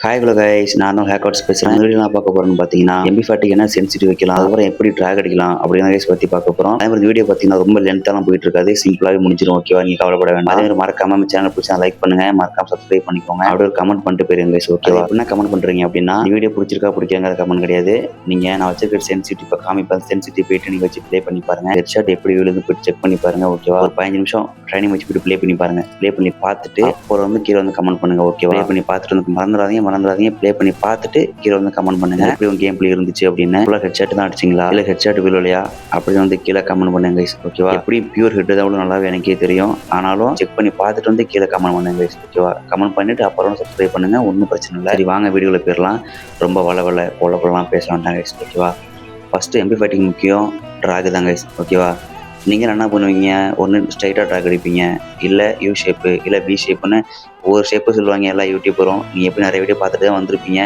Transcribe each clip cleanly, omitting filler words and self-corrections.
Hi hello guys, நான் தான் ஹேக்கவுட்ஸ் பேசுகிறேன். இந்த வீடியோ நான் பார்க்க போகிறேன்னு பார்த்தீங்கன்னா MP40 என்ன சென்சிட்டிவ் வைக்கலாம், அதுக்கப்புறம் எப்படி ட்ராக் அடிக்கலாம் அப்படின்னு கைஸ் பற்றி பார்க்க போகிறோம். அதே மாதிரி வீடியோ பார்த்தீங்கன்னா ரொம்ப லென்த்தாலாம் போயிட்டு இருக்காது, சிம்பிளாகவே முடிஞ்சிடும். ஓகேவா, நீங்கள் கவலைப்பட வேண்டாம். அதே மாதிரி மறக்காம நம்ம சேனல் பிடிச்சா லைக் பண்ணுங்க, மறக்காம சப்ஸ்கிரைப் பண்ணிக்கோங்க. அப்படியே ஒரு கமெண்ட் பண்ணிட்டு போயிருங்க கைஸ். ஓகேவா, என்ன கமெண்ட் பண்ணுறீங்க அப்படின்னா, இந்த வீடியோ பிடிச்சிருக்கா பிடிக்காங்கிற கமெண்ட் கிடையாது. நீங்கள் நான் வச்சிருக்க சென்சிட்டிவ் இப்போ காமிப்பேன், சென்சிட்டிவ் போயிட்டு நீங்கள் வச்சு ப்ளே பண்ணி பாருங்க. ஹெட்ஷாட் எப்படி விழுந்து போயிட்டு செக் பண்ணி பாருங்க. ஓகேவா, ஒரு 15 நிமிஷம் ட்ரைனிங் வச்சு போயிட்டு ப்ளே பண்ணி பாருங்க. ப்ளே பண்ணி பார்த்துட்டு அப்புறம் வந்து கீழே வந்து கமெண்ட் பண்ணுங்க. ஓகேவா, ப்ளே பண்ணி பார்த்துட்டு வந்து மறந்துடாதீங்க ப்ளே பண்ணி பார்த்துட்டு கீழே வந்து கமெண்ட் பண்ணுங்க. எப்படி உங்க கேம் பிளே இருந்துச்சு அப்படின்னு. ஹெட்ஷாட் தான் அடிச்சிங்களா இல்ல ஹெட்ஷாட் விழுலையா அப்படி வந்து கீழே கமெண்ட் பண்ணுங்க கைஸ். ஓகேவா, எப்படி பியூர் ஹெட் தான் நல்லாவே எனக்கே தெரியும், ஆனாலும் செக் பண்ணி பார்த்துட்டு வந்து கீழே கமெண்ட் பண்ணுங்க கைஸ். ஓகேவா, கமெண்ட் பண்ணிட்டு அப்புறம் சப்ஸ்கிரைப் பண்ணுங்க, ஒன்றும் பிரச்சனை இல்லை. சரி வாங்க வீடியோல போயிடலாம். ரொம்ப கொலப்பெல்லாம் பேச வேண்டாம் கைஸ். ஓகேவா, ஃபர்ஸ்ட் MP40 முக்கியம், ட்ராக் தான் கைஸ். ஓகேவா, நீங்கள் என்ன பண்ணுவீங்க, ஒன்று ஸ்ட்ரைட்டாக ட்ராக் அடிப்பீங்க, இல்லை யூ ஷேப்பு இல்லை பி ஷேப்புன்னு ஒவ்வொரு ஷேப்பு சொல்லுவாங்க எல்லா யூடியூபரும். நீங்கள் எப்படி நிறைய வீடியோ பார்த்துட்டு தான் வந்திருப்பீங்க.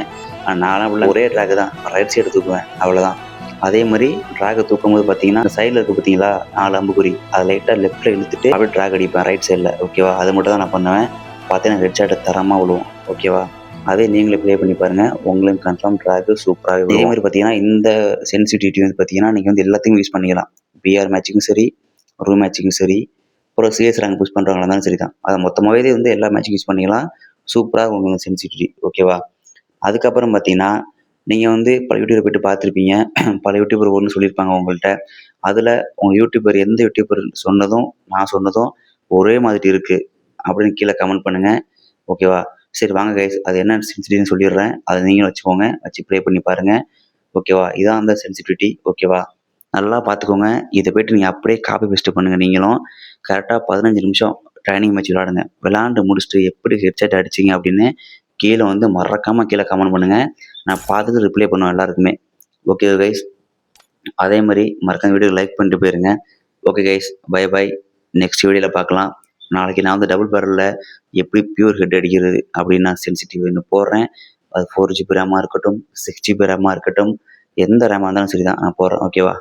நான்லாம் உள்ள ஒரே ட்ராக் தான், ரைட் சைடு தூக்குவேன், அவ்வளோதான். அதே மாதிரி ட்ராகை தூக்கும் போது பார்த்தீங்கன்னா சைடில் இருக்குது பார்த்தீங்களா 4 அம்புக்குறி, அதை லைட்டாக லெஃப்ட்டில் இழுத்துட்டு அப்படியே ட்ராக் அடிப்பேன் ரைட் சைடில். ஓகேவா, அது மட்டும் தான் நான் பண்ணுவேன். பார்த்தீங்கன்னா ஹெட் ஷாட்டை தரமாக விழுவும். ஓகேவா, அதே நீங்களே ப்ளே பண்ணி பாருங்கள், உங்களுக்கு கன்ஃபார்ம் ட்ராக் சூப்பராகவே விழுவும். அதே மாதிரி பார்த்தீங்கன்னா இந்த சென்சிட்டிவிட்டி வந்து பார்த்தீங்கன்னா நீங்கள் வந்து எல்லாத்தையும் யூஸ் பண்ணிக்கலாம். பிஆர் மேட்சிக்கும் சரி, ரூம் மேட்சிக்கும் சரி, அப்புறம் சிஎஸ் ரேங்க் புஷ் பண்ணுறவங்களா இருந்தாலும் சரி தான். அதை மொத்தமாகவே வந்து எல்லா மேட்சுக்கும் யூஸ் பண்ணிக்கலாம். சூப்பராக உங்களுக்கு சென்சிட்டிவிட்டி. ஓகேவா, அதுக்கப்புறம் பார்த்தீங்கன்னா நீங்கள் வந்து பல யூடியூபர் போய்ட்டு பார்த்துருப்பீங்க. பல யூடியூபர் ஒன்று சொல்லியிருப்பாங்க உங்கள்கிட்ட. அதில் உங்கள் யூடியூபர் எந்த யூடியூபர் சொன்னதும் நான் சொன்னதும் ஒரே மாதிரி இருக்குது அப்படின்னு கீழே கமெண்ட் பண்ணுங்கள். ஓகேவா, சரி வாங்க கைஸ், அது என்ன சென்சிட்டிவ்னு சொல்லிடுறேன், அதை நீங்களும் வச்சுக்கோங்க, வச்சு ப்ளே பண்ணி பாருங்கள். ஓகேவா, இதான் அந்த சென்சிட்டிவிட்டி. ஓகேவா, நல்லா பார்த்துக்கோங்க. இதை போய்ட்டு நீங்கள் அப்படியே காப்பி பேஸ்ட் பண்ணுங்கள். நீங்களும் கரெக்டாக 15 நிமிஷம் ட்ரைனிங் மேட்ச் விளாடுங்க. விளாண்டு முடிச்சுட்டு எப்படி ஹெட்செட் அடிச்சிங்க அப்படின்னு கீழே வந்து மறக்காமல் கீழே கமெண்ட் பண்ணுங்கள். நான் பார்த்துட்டு ரிப்ளை பண்ணுவேன் எல்லாருக்குமே. ஓகே கைஸ், அதே மாதிரி மறக்காம வீடியோ லைக் பண்ணிட்டு போயிருங்க. Okay guys, bye bye. Next வீடியோவில் பார்க்கலாம். நாளைக்கு நான் வந்து டபுள் பேரலில் எப்படி பியூர் ஹெட் அடிக்கிறது அப்படின்னு நான் சென்சிட்டிவ் போடுறேன். அது 4GB ரேமாக இருக்கட்டும், 6GB ரேமாக இருக்கட்டும், எந்த ரேமாக இருந்தாலும் சரி தான் நான் போடுறேன். ஓகேவா.